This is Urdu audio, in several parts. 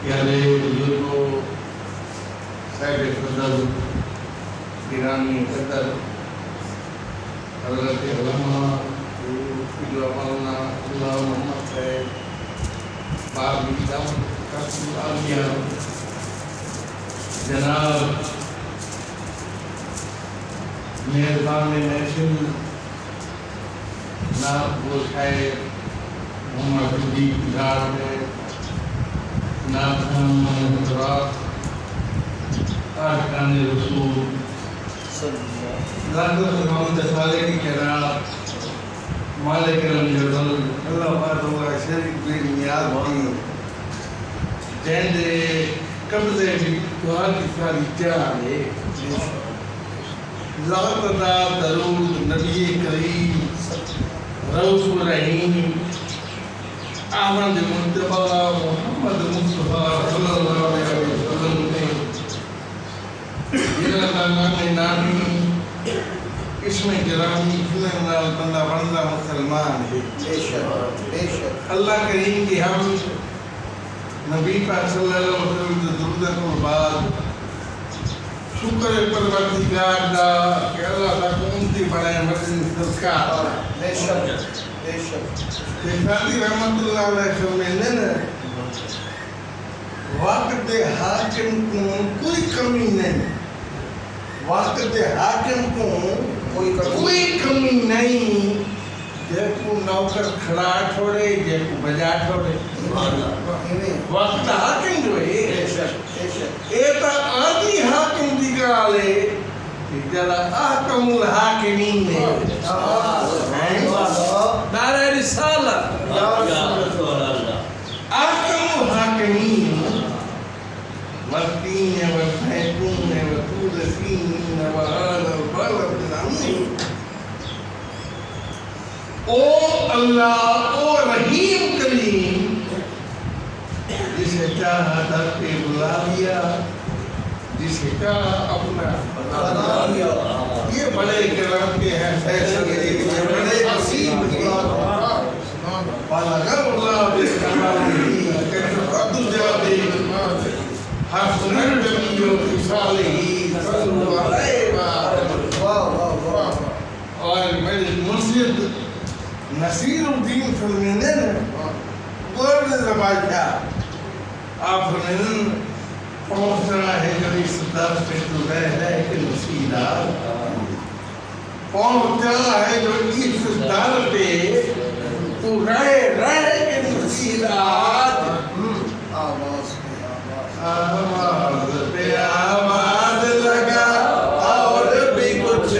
پیارے بزرگوں، صاحب فضل، گرامی قدر، حضرت علامہ جو مولانا اللہ محمد صاحب بابی دعوت کا عالیہ، جناب مہربان محفل جناب وہ شاعر محمد صدیق صاحب ہے، جناب محمد رات آشقان رسول لاکھوں محمد صالح کی خیرات، مالک رحم جلال اللہ پاک اللہ شریف بے نیاز کی جن دے قبضے بھی دعا کی ساری جان ہے، لاکھ عطا درود نبی کریم رؤوف رحیم احمد مصطفیٰ محمد مصطفیٰ صلی اللہ علیہ وسلم نے جنہاں کا نام نامی اسم گرامی فلم نال بندہ بندہ مسلمان ہے، بے شک اللہ کریم کی ہم نبی پاک صلی اللہ علیہ وسلم کے درود کے بعد شکر پروردگار دا کہ اللہ کا امتی بڑھائے مدنی سرکار، بے شک بے شک شادی رحمت اللہ علیہ فرمائے وقت حاکم کو کوئی کمی نہیں، وقت حاکم کو کوئی کمی نہیں، جے کو نوکر کھڑا چھوڑے جے کو بجا چھوڑے، وقت حاکم جو ہے ایتا آدھی حاکم دی گالے جلا احکم الحاکمین ہے، نعرہ رسالت احکم الحاکمین والتین والزیتون وطور سینین وهذا البلد الامین، او اللہ او رحیم کریم جسے چاہا در پہ بلا لیا، جسے چاہا اپنا بنا لیا، یہ بڑے کرام کے ہیں فیصلے، یہ بڑے نصیب کے فَلَغَ اللَّهُ بِالْكَمَالِ كَيْفَ الْجَوَابِ حَسْنَ الْجَمِيعُ خِصَالِهِ صَلُّوا عَلَيْهِ وَآلِهِ۔ اور میرے مرشد نصیر الدین فرمینے گورد زبان کیا آپ فرمینے پہنچنا ہے جبھی صدر پہ تو رہ کہ نصیرات پہنچنا ہے جو اس صدر پہ تو رہ کہ نصیرات، آواز پہ آواز لگا اور بھی کچھ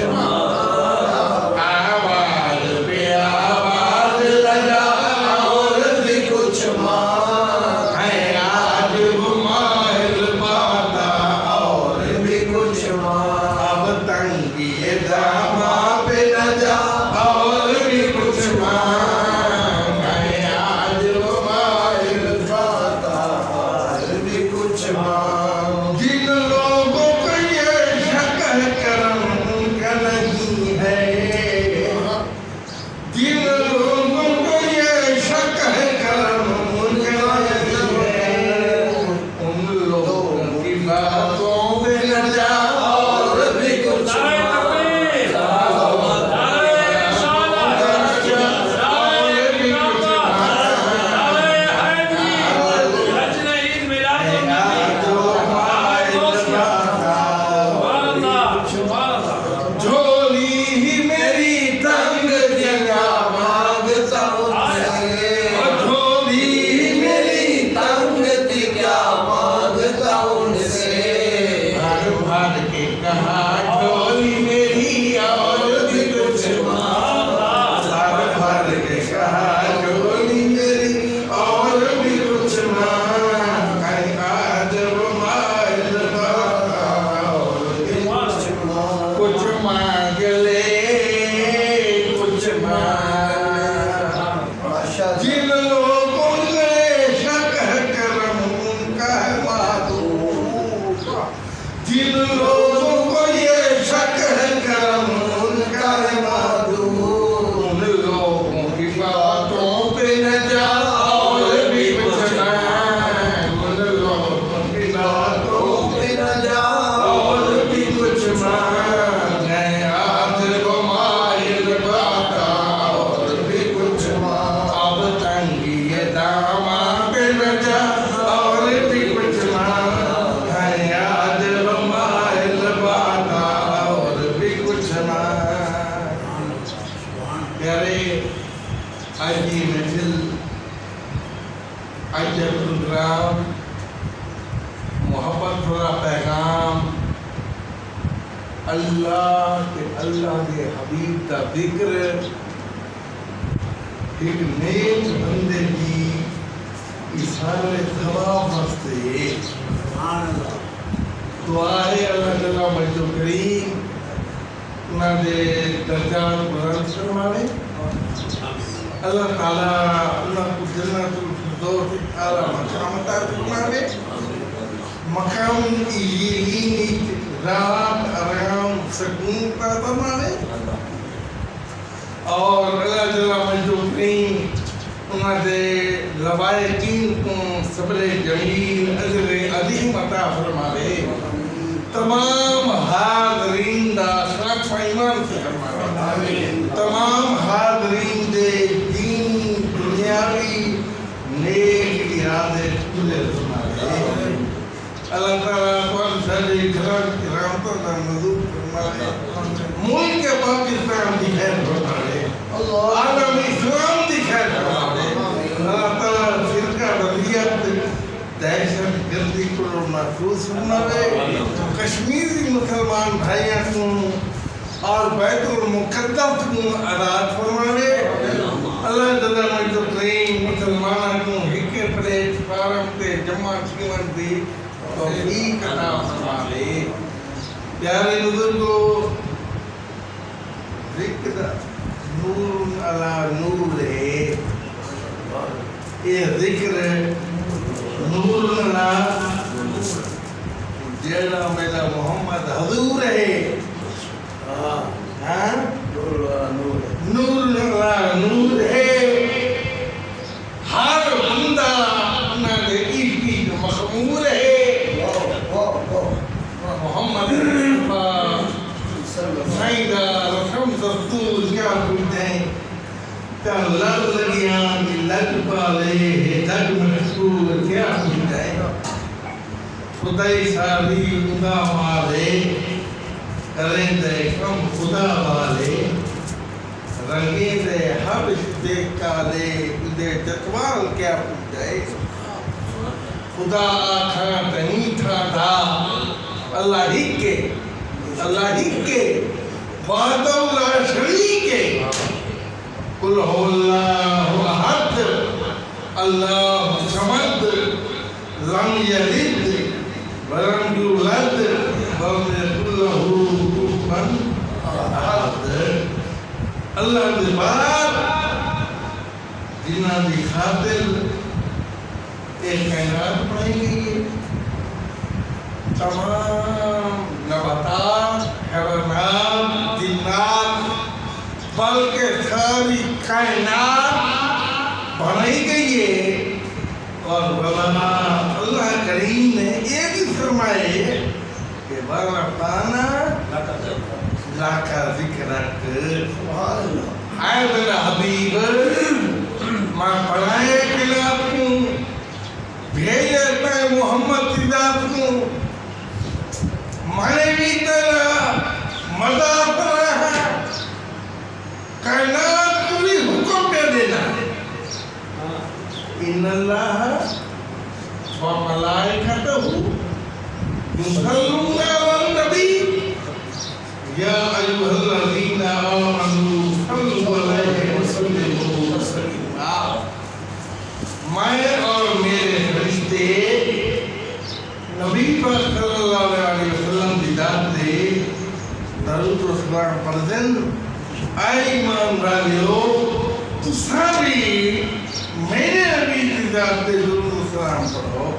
حاجت الگرام محبت بھرا پیغام اللہ کے حبیب کا ذکر ایک نیک بندے کی اشارے ثواب واسطے دعا ہے اللہ تعالیٰ مجد و کریم انہاں دے درجات بلند فرماوے اللہ تعالیٰ اللہ کو جنت الفردوس اعلیٰ مقام عطا فرماوے مقام علیین راحت آرام سکون عطا فرماوے اور اللہ تعالیٰ مجد و کریم انہاں دے لوائقین کو صبر جمیل اجر عظیم عطا فرماوے تمام حاضرین دا شرف ایمان سے فرماوے تمام حاضرین دے دینی دنیاوی نیک ارادے پورے فرماوے اللہ تعالیٰ قرآن سارے کرامتوں کا نزول فرماوے ملک پاکستان دی خیر فرماوے عالم اسلام دی خیر فرماوے اللہ تعالیٰ فرقہ رضیت دہشت گردی کو محفوظ فرماوے کشمیری مسلمان بھائیاں کو اور بیت المقدس کو آزاد فرماوے اللہ تعالیٰ مجد و کریم مسلمانوں کو ہکے پلیٹ فارم تے جمع تھیون دی توفیق عطا فرماوے پیارے بزرگو ذکر نور علی نور ہے یہ ذکر نور علی جیڑا میرا محمد حضور ہے نور علی نور ہے ہر بندہ اپنا دیکھی کی مخمور ہے محمد سائدہ رسم دستور کیا بولتے ہیں کیا لگ لگیاں کی لگ پالے لگ مشکور کیا بولتے ہیں خدای ساری اندہ مالے کریں دے کم خدا والے رنگیں دے حبش دے کالے دے جتوال کیا بولتے ہیں خدا آکھا تنی تھا تھا اللہ ہی کے وحدہ لا شریک قل هو اللہ احد اللہ صمد لم یلد ولم یولد ولم یکن له کفوا احد اللہ دے بعد جنہاں دی خاطر ایک کائنات بنائی گئی ہے تمام نباتات حیوانات جنات بلکہ ساری کائنات بنائی گئی ہے اور بلنا اللہ کریم نے یہ بھی فرمائے کہ برفانا لاکا ذکرک اے میرا حبیب میں پڑھائے کلاب کیوں بھیجتا ہے محمد کی ذات کو میں بھی تیرا مذاق رہا کائنات کو بھی حکم دے دینا ان اللہ و ملائکتہ یصلون علی النبی یا ایھا الذین آمنوا صلوا علیہ وسلموا تسلیما میں اور میرے فرشتے نبی پاک صلی اللہ علیہ وسلم کی ذات دے درود و سلام پڑھن اے ایمان والیو تساں بھی میرے نبی کی ذات دے درود و سلام پڑھو